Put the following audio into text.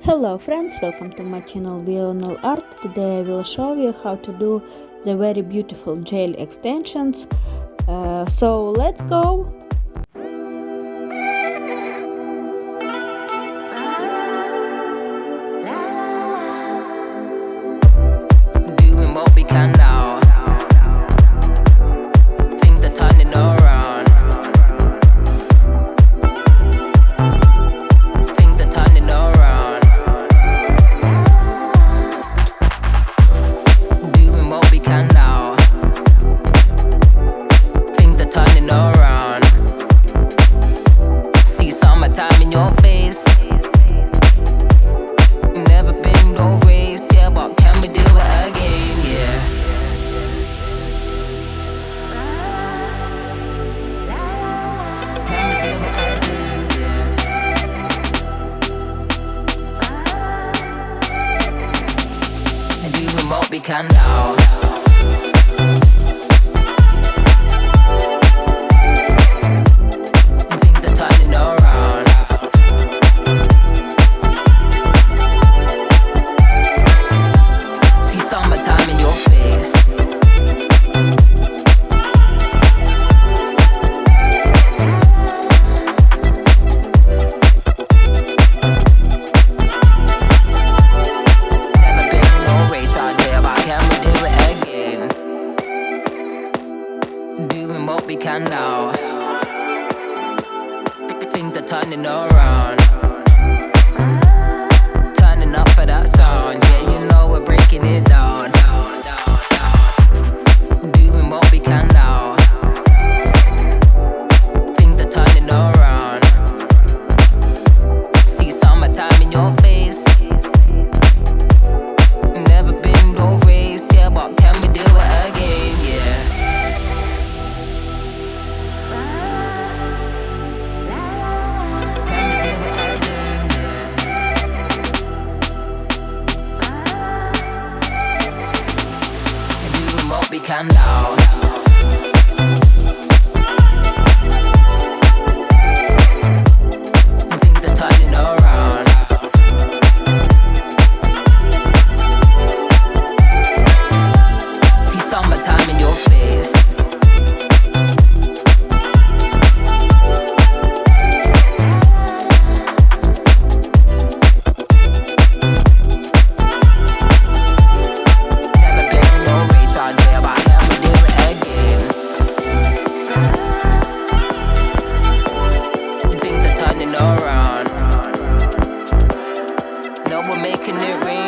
Hello friends, welcome to my channel VIO NAILART. Today I will show you how to do the very beautiful gel extensions. So let's go! Doing what we can now. Things are turning around. Things are turning around. Doing what we can now. Things are turning around. See summertime in your face. Never been no race, yeah, but can we do it again, yeah? Can we do it again, yeah? And doing what we can now. And things are turning around. See summertime in your face. Never been no race out there, but can we do it again? Doing what we can now. Things are turning around. Turning up for that sound, yeah, you know we're breaking it down. Doing what we can now. Things are turning around. See summertime in your face. Never been no race, yeah, but can we do it again, yeah? Can we do it again, yeah? And doing what we can now. And things are turning around. See summertime in your face. Never been no race out there, but can we do it again? Things are turning around. No, we're making it rain.